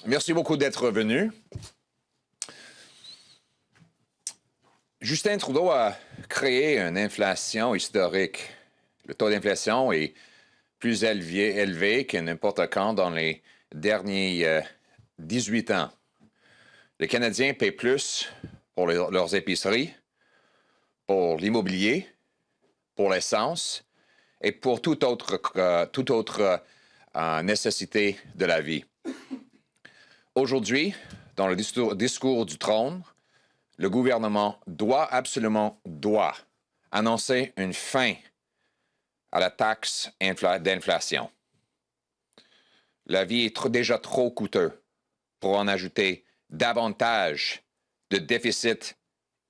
Merci beaucoup d'être venu. Justin Trudeau a créé une inflation historique. Le taux d'inflation est plus élevé que n'importe quand dans les derniers 18 ans. Les Canadiens paient plus pour leurs épiceries, pour l'immobilier, pour l'essence et pour toute autre nécessité de la vie. Aujourd'hui, dans le discours du trône, le gouvernement absolument doit annoncer une fin à la taxe d'inflation. La vie est déjà trop coûteuse pour en ajouter davantage de déficit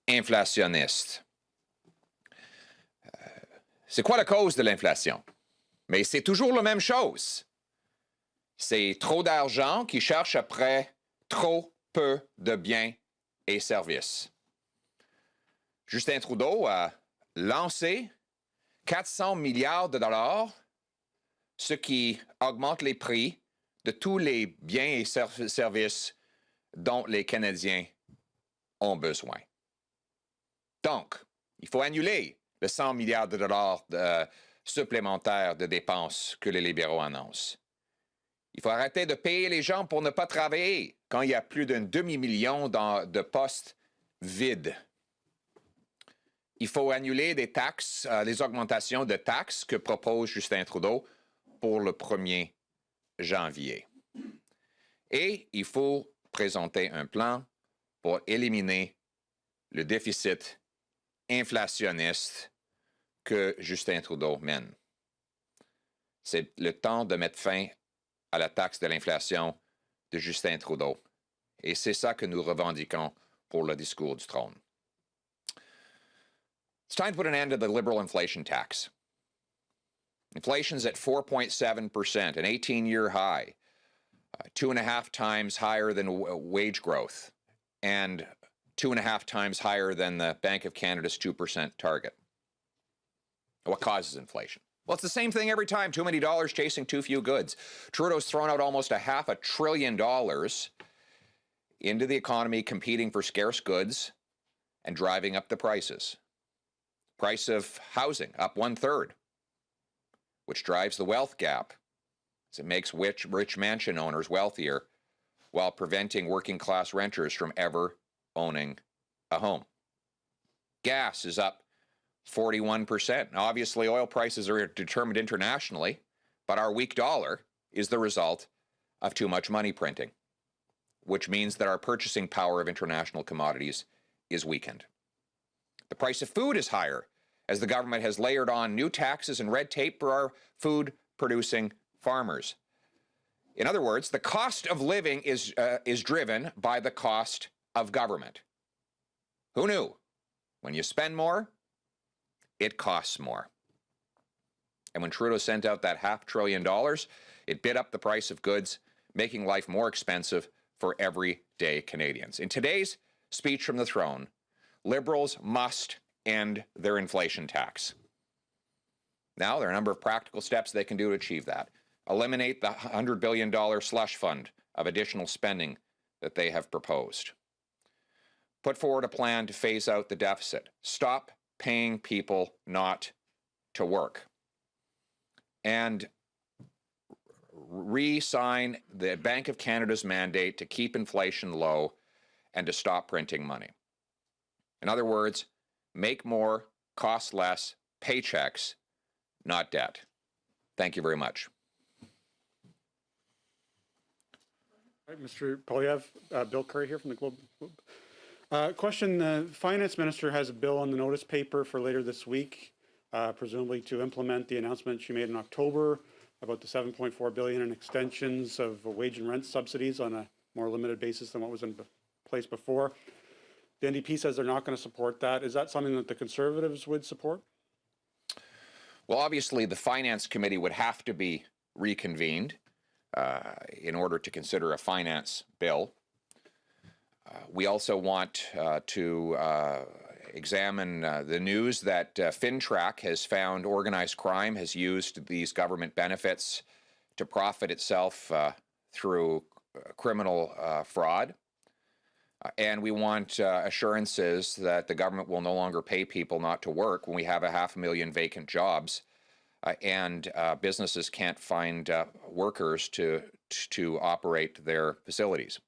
inflationniste. C'est quoi la cause de l'inflation? Mais c'est toujours la même chose. C'est trop d'argent qui cherche après trop peu de biens et services. Justin Trudeau a lancé 400 milliards de dollars, ce qui augmente les prix de tous les biens et services dont les Canadiens ont besoin. Donc, il faut annuler les 100 milliards de dollars supplémentaires de dépenses que les libéraux annoncent. Il faut arrêter de payer les gens pour ne pas travailler quand il y a plus d'un demi-million de postes vides. Il faut annuler des taxes, les augmentations de taxes que propose Justin Trudeau pour le 1er janvier. Et il faut présenter un plan pour éliminer le déficit inflationniste que Justin Trudeau mène. C'est le temps de mettre fin à la taxe de l'inflation de Justin Trudeau. Et c'est ça que nous revendiquons pour le discours du trône. It's time to put an end to the liberal inflation tax. Inflation's at 4.7%, an 18-year high, 2.5 times higher than wage growth, and 2.5 times higher than the Bank of Canada's 2% target. What causes inflation? Well, it's the same thing every time. Too many dollars chasing too few goods. Trudeau's thrown out almost $500 billion into the economy, competing for scarce goods and driving up the prices. Price of housing up 1/3, which drives the wealth gap, as it makes rich mansion owners wealthier while preventing working-class renters from ever owning a home. Gas is up 41%. Now, obviously, oil prices are determined internationally, but our weak dollar is the result of too much money printing, which means that our purchasing power of international commodities is weakened. The price of food is higher as the government has layered on new taxes and red tape for our food-producing farmers. In other words, the cost of living is driven by the cost of government. Who knew? When you spend more, it costs more. And when Trudeau sent out that $500 billion, it bid up the price of goods, making life more expensive for everyday Canadians. In today's speech from the throne, Liberals must end their inflation tax. Now, there are a number of practical steps they can do to achieve that. Eliminate the $100 billion slush fund of additional spending that they have proposed. Put forward a plan to phase out the deficit. Stop paying people not to work. And re-sign the Bank of Canada's mandate to keep inflation low and to stop printing money. In other words, make more, cost less, paychecks, not debt. Thank you very much. All right, Mr. Poilievre, Bill Curry here from the Globe. Question, the Finance Minister has a bill on the notice paper for later this week, presumably to implement the announcement she made in October about the $7.4 billion in extensions of wage and rent subsidies on a more limited basis than what was in place before. The NDP says they're not going to support that. Is that something that the Conservatives would support? Well, obviously, the Finance Committee would have to be reconvened in order to consider a finance bill. We also want to examine the news that FinTrack has found organized crime has used these government benefits to profit itself through criminal fraud. And we want assurances that the government will no longer pay people not to work when we have 500,000 vacant jobs and businesses can't find workers to operate their facilities.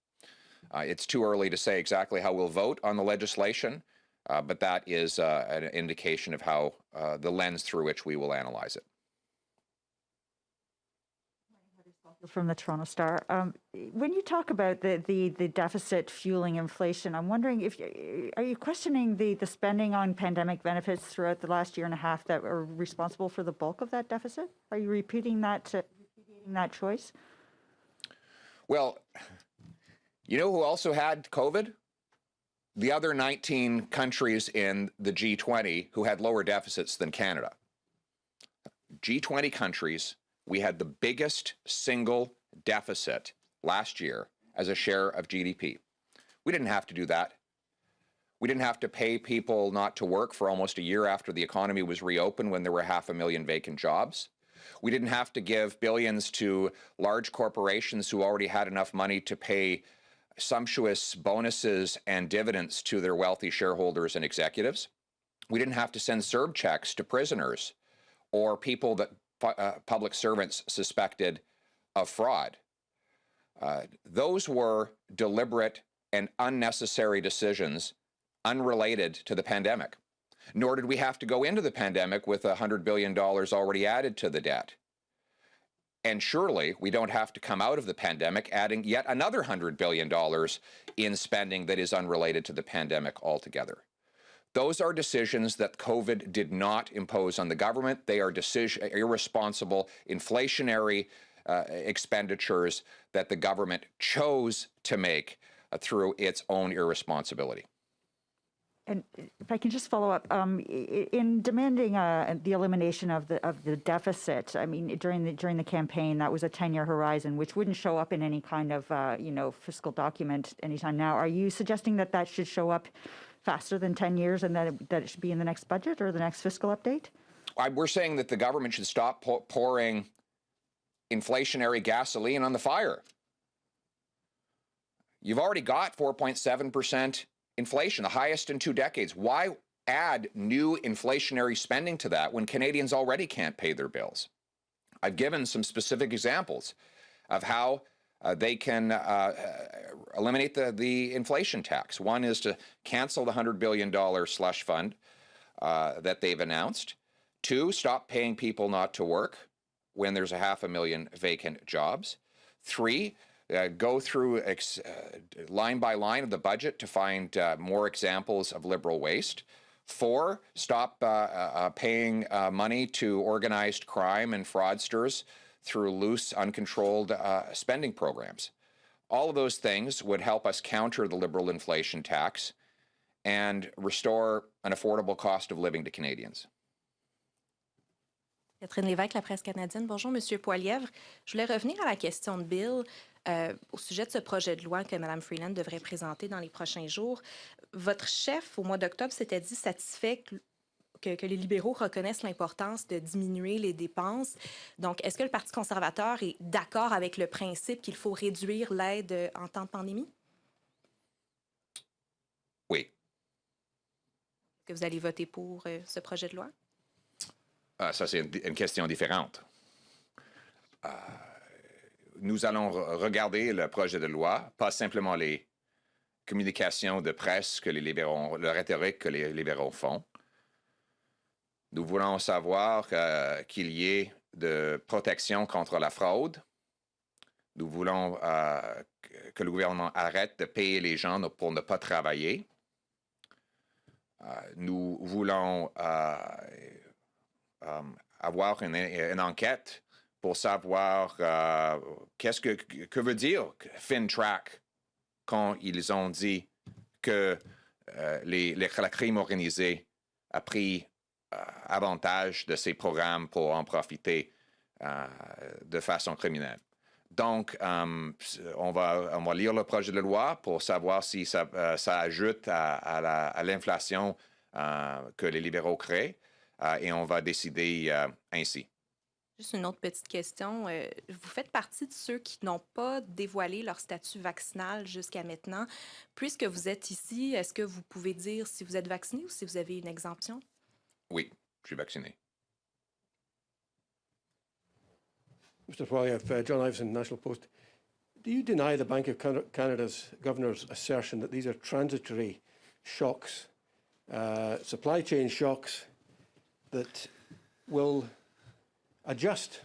It's too early to say exactly how we'll vote on the legislation, but that is an indication of how the lens through which we will analyze it. From the Toronto Star. When you talk about the deficit fueling inflation, I'm wondering if are you questioning the spending on pandemic benefits throughout the last year and a half that are responsible for the bulk of that deficit? Are you repeating that choice? Well, you know who also had COVID? The other 19 countries in the G20 who had lower deficits than Canada. G20 countries, we had the biggest single deficit last year as a share of GDP. We didn't have to do that. We didn't have to pay people not to work for almost a year after the economy was reopened when there were 500,000 vacant jobs. We didn't have to give billions to large corporations who already had enough money to pay sumptuous bonuses and dividends to their wealthy shareholders and executives. We didn't have to send CERB checks to prisoners or people that public servants suspected of fraud. Those were deliberate and unnecessary decisions unrelated to the pandemic. Nor did we have to go into the pandemic with $100 billion already added to the debt. And surely we don't have to come out of the pandemic adding yet another $100 billion in spending that is unrelated to the pandemic altogether. Those are decisions that COVID did not impose on the government. They are irresponsible, inflationary expenditures that the government chose to make through its own irresponsibility. And if I can just follow up, in demanding the elimination of the deficit, I mean, during the campaign, that was a 10-year horizon, which wouldn't show up in any kind of fiscal document anytime now. Are you suggesting that should show up faster than 10 years and that it should be in the next budget or the next fiscal update? We're saying that the government should stop pouring inflationary gasoline on the fire. You've already got 4.7% inflation, the highest in 2 decades. Why add new inflationary spending to that when Canadians already can't pay their bills? I've given some specific examples of how they can eliminate the inflation tax. One is to cancel the $100 billion slush fund that they've announced. 2, stop paying people not to work when there's 500,000 vacant jobs. 3, go through line by line of the budget to find more examples of liberal waste. 4, stop paying money to organized crime and fraudsters through loose, uncontrolled spending programs. All of those things would help us counter the liberal inflation tax and restore an affordable cost of living to Canadians. Catherine Lévesque, La Presse canadienne. Bonjour, Monsieur Poilievre. Je voulais revenir à la question de Bill au sujet de ce projet de loi que Mme Freeland devrait présenter dans les prochains jours. Votre chef, au mois d'octobre, s'était dit satisfait que les libéraux reconnaissent l'importance de diminuer les dépenses. Donc, est-ce que le Parti conservateur est d'accord avec le principe qu'il faut réduire l'aide en temps de pandémie? Oui. Est-ce que vous allez voter pour ce projet de loi? Ça, c'est une question différente. Nous allons regarder le projet de loi, pas simplement les communications de presse que les libéraux, la rhétorique que les libéraux font. Nous voulons savoir qu'il y ait de protection contre la fraude. Nous voulons que le gouvernement arrête de payer les gens pour ne pas travailler. Nous voulons avoir une enquête pour savoir que veut dire FinTrack quand ils ont dit que la crime organisée a pris avantage de ces programmes pour en profiter de façon criminelle. Donc, on va lire le projet de loi pour savoir si ça ajoute à l'inflation que les libéraux créent et on va décider ainsi. Juste une autre petite question. Vous faites partie de ceux qui n'ont pas dévoilé leur statut vaccinal jusqu'à maintenant. Puisque vous êtes ici, est-ce que vous pouvez dire si vous êtes vacciné ou si vous avez une exemption? Oui, je suis vacciné. Mr. Poilievre, John Iveson, National Post. Do you deny the Bank of Canada's governor's assertion that these are transitory shocks, supply chain shocks that will adjust?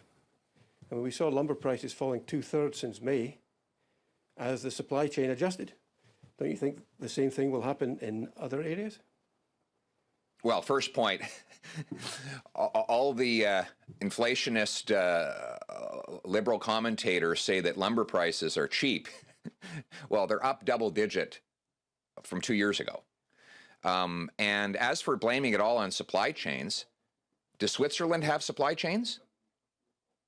I mean, we saw lumber prices falling 2/3 since May as the supply chain adjusted. Don't you think the same thing will happen in other areas? Well, first point, all the inflationist liberal commentators say that lumber prices are cheap. Well, they're up double digit from 2 years ago. And as for blaming it all on supply chains, does Switzerland have supply chains?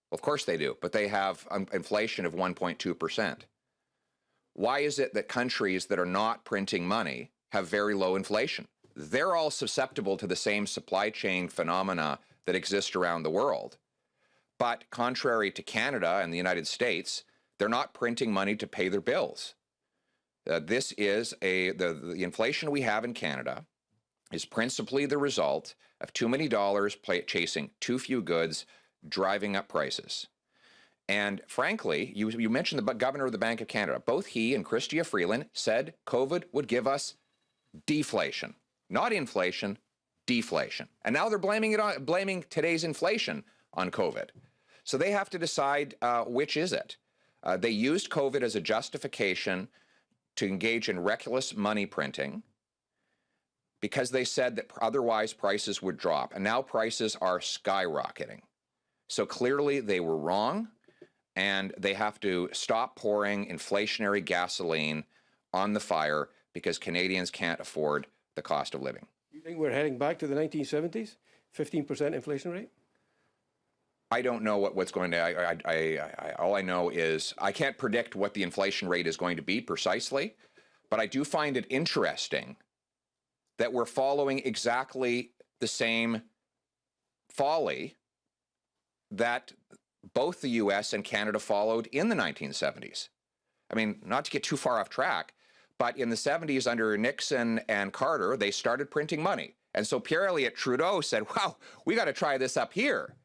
Well, of course they do, but they have inflation of 1.2%. Why is it that countries that are not printing money have very low inflation? They're all susceptible to the same supply chain phenomena that exist around the world. But contrary to Canada and the United States, they're not printing money to pay their bills. This is the inflation we have in Canada is principally the result of too many dollars chasing too few goods, driving up prices. And frankly, you mentioned the governor of the Bank of Canada. Both he and Chrystia Freeland said COVID would give us deflation. Not inflation, deflation. And now they're blaming today's inflation on COVID. So they have to decide which is it. They used COVID as a justification to engage in reckless money printing because they said that otherwise prices would drop. And now prices are skyrocketing. So clearly they were wrong, and they have to stop pouring inflationary gasoline on the fire because Canadians can't afford the cost of living. You think we're heading back to the 1970s, 15% inflation rate? I don't know what's going to, all I know is I can't predict what the inflation rate is going to be precisely, but I do find it interesting that we're following exactly the same folly that both the US and Canada followed in the 1970s. I mean, not to get too far off track, but in the 70s under Nixon and Carter, they started printing money. And so Pierre Elliott Trudeau said, wow, we got to try this up here.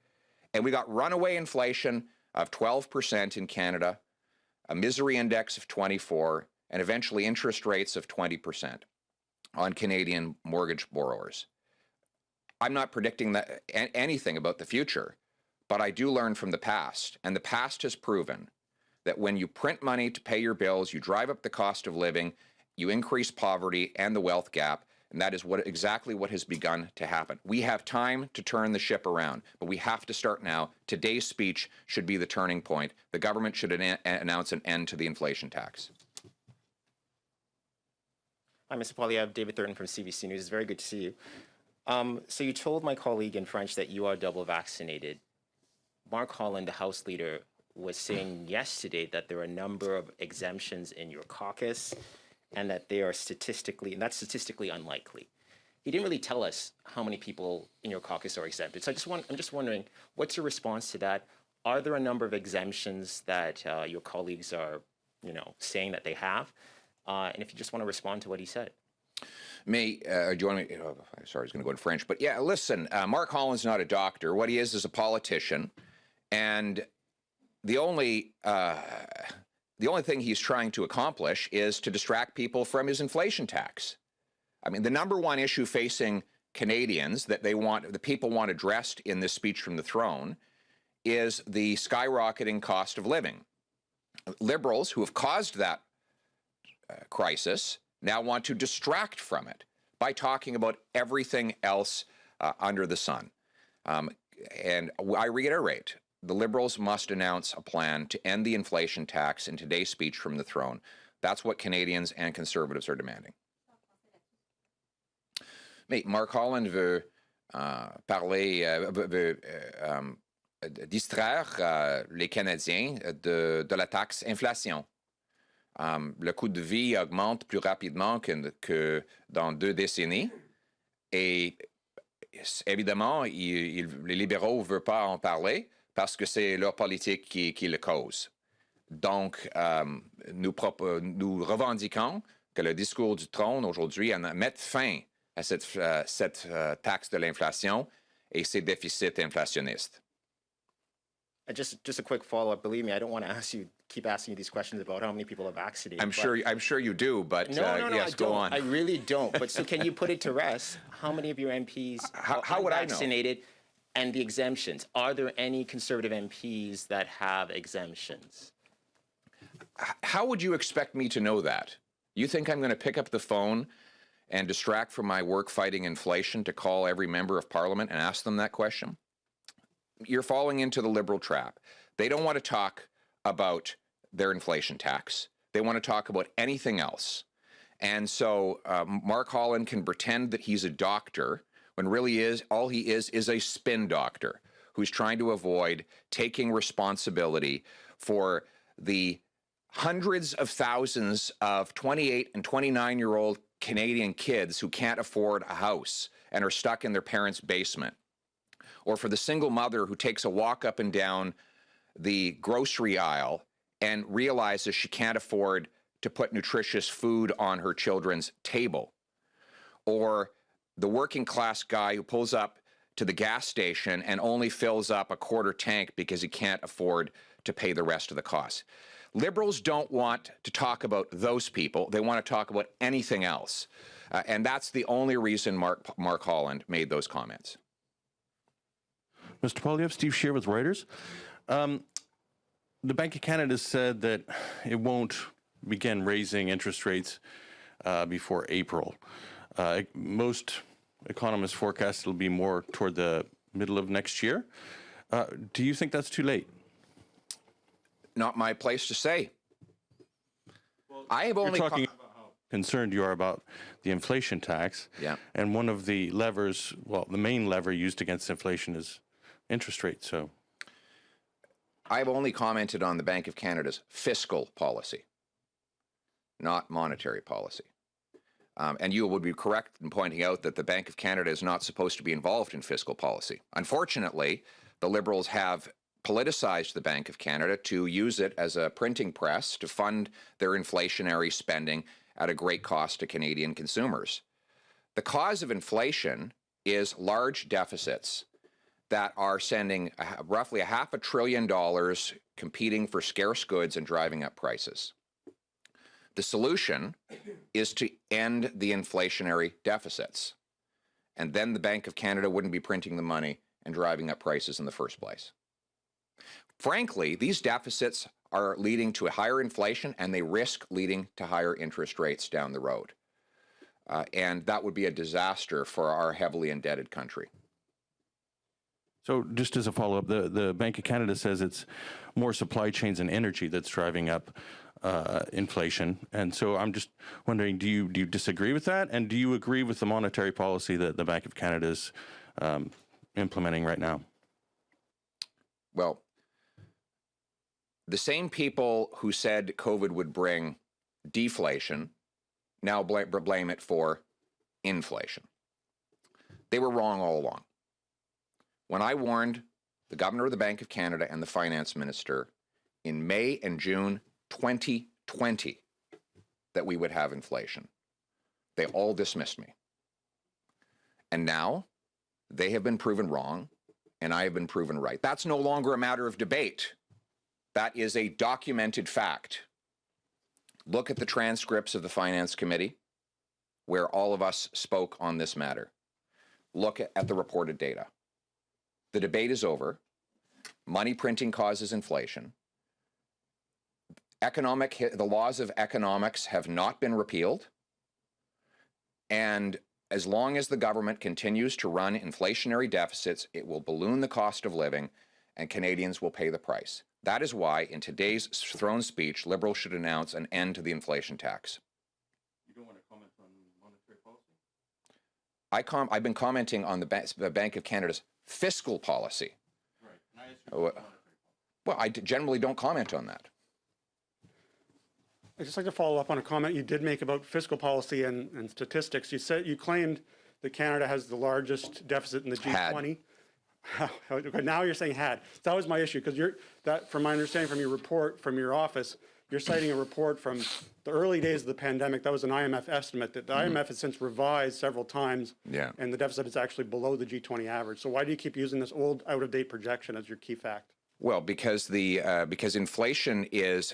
And we got runaway inflation of 12% in Canada, a misery index of 24, and eventually interest rates of 20% on Canadian mortgage borrowers. I'm not predicting that anything about the future, but I do learn from the past. And the past has proven that when you print money to pay your bills, you drive up the cost of living, you increase poverty and the wealth gap, and that is exactly what has begun to happen. We have time to turn the ship around, but we have to start now. Today's speech should be the turning point. The government should announce an end to the inflation tax. Hi, Mr. Poilievre, David Thurton from CBC News. It's very good to see you. So you told my colleague in French that you are double vaccinated. Mark Holland, the House Leader, was saying yesterday that there are a number of exemptions in your caucus and that they are that's statistically unlikely. He didn't really tell us how many people in your caucus are exempted. So I'm just wondering, what's your response to that? Are there a number of exemptions that your colleagues are, saying that they have? And if you just want to respond to what he said. Do you want me? Sorry, I was going to go in French, but yeah, listen, Mark Holland's not a doctor. What he is a politician, and the only thing he's trying to accomplish is to distract people from his inflation tax. I mean, the number one issue facing Canadians that the people want addressed in this speech from the throne is the skyrocketing cost of living. Liberals who have caused that crisis now want to distract from it by talking about everything else under the sun. And I reiterate, the Liberals must announce a plan to end the inflation tax in today's speech from the throne. That's what Canadians and Conservatives are demanding. Mais Mark Holland veut distraire les Canadiens de la taxe inflation. Le coût de vie augmente plus rapidement que dans 2 décennies. Et évidemment, les libéraux ne veulent pas en parler parce que c'est leur politique qui le cause. Donc, nous revendiquons que le discours du trône aujourd'hui mette fin à cette taxe de l'inflation et ces déficits inflationnistes. Just a quick follow-up. Believe me, I don't want to keep asking you these questions about how many people are vaccinated. I'm sure you do, but no, yes, I go don't. on. I really don't. But so can you put it to rest? How many of your MPs How are would I know? vaccinated? And the exemptions. Are there any Conservative MPs that have exemptions? How would you expect me to know that? You think I'm going to pick up the phone and distract from my work fighting inflation to call every member of Parliament and ask them that question? You're falling into the Liberal trap. They don't want to talk about their inflation tax. They want to talk about anything else. And so Mark Holland can pretend that he's a doctor when really all he is a spin doctor who's trying to avoid taking responsibility for the hundreds of thousands of 28 and 29-year-old Canadian kids who can't afford a house and are stuck in their parents' basement, or for the single mother who takes a walk up and down the grocery aisle and realizes she can't afford to put nutritious food on her children's table, or the working class guy who pulls up to the gas station and only fills up a quarter tank because he can't afford to pay the rest of the costs. Liberals don't want to talk about those people. They want to talk about anything else. And that's the only reason Mark Holland made those comments. Mr. Poilievre, Steve Shear with Reuters. The Bank of Canada said that it won't begin raising interest rates before April. Most economists forecast it'll be more toward the middle of next year. Do you think that's too late? Not my place to say. I have only You're talking about how concerned you are about the inflation tax. Yeah. And one of the levers, well, the main lever used against inflation is interest rates. So I've only commented on the Bank of Canada's fiscal policy, not monetary policy. And you would be correct in pointing out that the Bank of Canada is not supposed to be involved in fiscal policy. Unfortunately, the Liberals have politicized the Bank of Canada to use it as a printing press to fund their inflationary spending at a great cost to Canadian consumers. The cause of inflation is large deficits that are sending roughly $500 billion competing for scarce goods and driving up prices. The solution is to end the inflationary deficits, and then the Bank of Canada wouldn't be printing the money and driving up prices in the first place. Frankly, these deficits are leading to a higher inflation, and they risk leading to higher interest rates down the road. And that would be a disaster for our heavily indebted country. So just as a follow-up, the Bank of Canada says it's more supply chains and energy that's driving up inflation. And so I'm just wondering, do you disagree with that? And do you agree with the monetary policy that the Bank of Canada is implementing right now? Well, the same people who said COVID would bring deflation now blame it for inflation. They were wrong all along. When I warned the governor of the Bank of Canada and the finance minister in May and June 2020 that we would have inflation, they all dismissed me. And now they have been proven wrong, and I have been proven right. That's no longer a matter of debate. That is a documented fact. Look at the transcripts of the Finance Committee, where all of us spoke on this matter. Look at the reported data. The debate is over. Money printing causes inflation. The laws of economics have not been repealed. And as long as the government continues to run inflationary deficits, it will balloon the cost of living, and Canadians will pay the price. That is why, in today's throne speech, Liberals should announce an end to the inflation tax. You don't want to comment on monetary policy? I've been commenting on the Bank of Canada's fiscal policy. Right. And I asked you about monetary policy. Well, I generally don't comment on that. I'd just like to follow up on a comment you did make about fiscal policy and statistics. You claimed that Canada has the largest deficit in the G20. Okay, now you're saying had. That was my issue, because from my understanding from your report, from your office, you're citing a report from the early days of the pandemic. That was an IMF estimate that the IMF has since revised several times. Yeah. And the deficit is actually below the G20 average. So why do you keep using this old, out-of-date projection as your key fact? Well, because because inflation is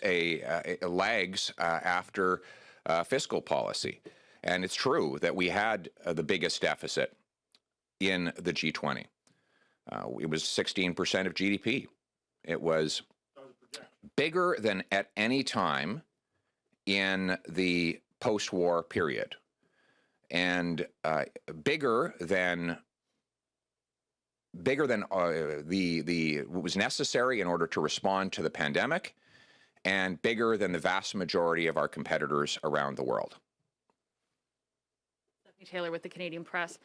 lags after fiscal policy, and it's true that we had the biggest deficit in the G20. It was 16% of GDP. It was bigger than at any time in the post-war period, and bigger than what was necessary in order to respond to the pandemic, and bigger than the vast majority of our competitors around the world. Stephanie Taylor with the Canadian Press.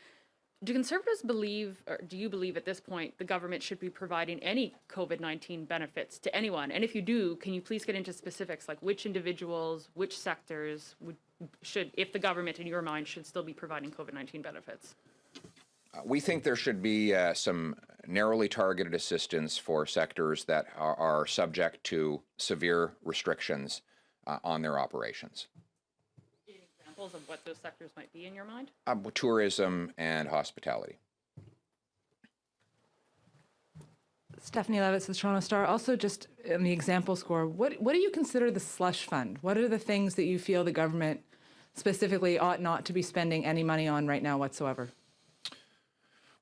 Do Conservatives believe, or do you believe at this point, the government should be providing any COVID-19 benefits to anyone? And if you do, can you please get into specifics, like which individuals, which sectors should, if the government in your mind should still be providing COVID-19 benefits? We think there should be some narrowly targeted assistance for sectors that are subject to severe restrictions on their operations. Examples of what those sectors might be in your mind? Tourism and hospitality. Stephanie Levitz with Toronto Star. Also, just in the example score, what do you consider the slush fund? What are the things that you feel the government specifically ought not to be spending any money on right now whatsoever?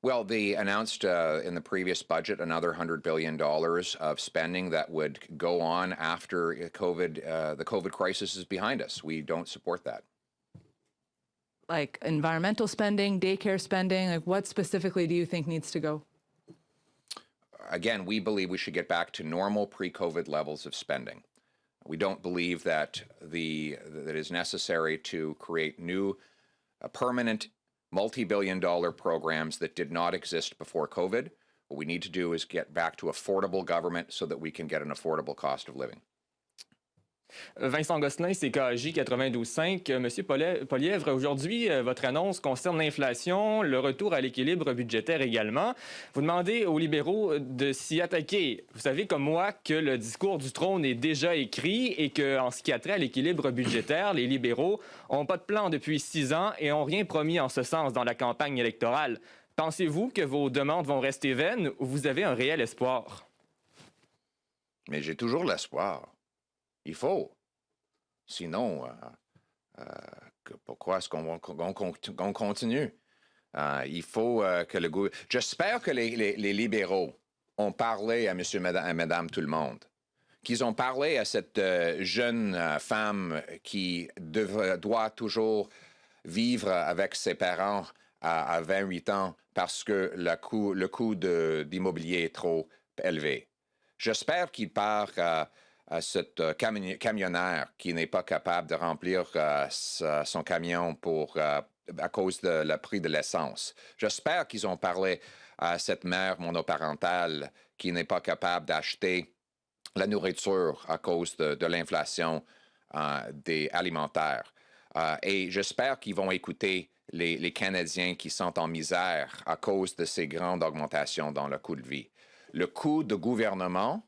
Well, they announced in the previous budget another $100 billion of spending that would go on after COVID. The COVID crisis is behind us. We don't support that. Like environmental spending, daycare spending, like what specifically do you think needs to go? Again, we believe we should get back to normal pre-COVID levels of spending. We don't believe that that is necessary to create new permanent multi-billion-dollar programs that did not exist before COVID. What we need to do is get back to affordable government so that we can get an affordable cost of living. Vincent Gosselin, CKAJ 92.5. Monsieur Poilievre, aujourd'hui, votre annonce concerne l'inflation, le retour à l'équilibre budgétaire également. Vous demandez aux libéraux de s'y attaquer. Vous savez comme moi que le discours du trône est déjà écrit et qu'en ce qui a trait à l'équilibre budgétaire, les libéraux n'ont pas de plan depuis 6 ans et n'ont rien promis en ce sens dans la campagne électorale. Pensez-vous que vos demandes vont rester vaines ou vous avez un réel espoir? Mais j'ai toujours l'espoir. Il faut. Sinon, pourquoi est-ce qu'on continue? Il faut que le gouvernement... J'espère que les libéraux ont parlé à monsieur, madame, tout le monde, qu'ils ont parlé à cette jeune femme qui doit toujours vivre avec ses parents à 28 ans parce que le coût d'immobilier est trop élevé. J'espère qu'il parle à cette camionnaire qui n'est pas capable de remplir son camion à cause de le prix de l'essence. J'espère qu'ils ont parlé à cette mère monoparentale qui n'est pas capable d'acheter la nourriture à cause de l'inflation des alimentaires. Et j'espère qu'ils vont écouter les Canadiens qui sont en misère à cause de ces grandes augmentations dans le coût de vie. Le coût de gouvernement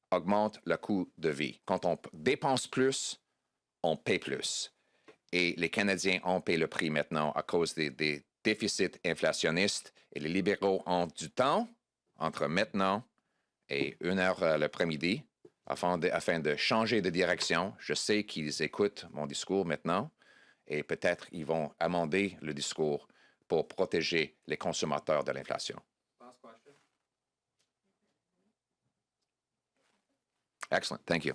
augmente le coût de vie. Quand on dépense plus, on paie plus. Et les Canadiens ont payé le prix maintenant à cause des déficits inflationnistes. Et les libéraux ont du temps entre maintenant et 1h l'après-midi afin de changer de direction. Je sais qu'ils écoutent mon discours maintenant et peut-être ils vont amender le discours pour protéger les consommateurs de l'inflation. Excellent. Thank you.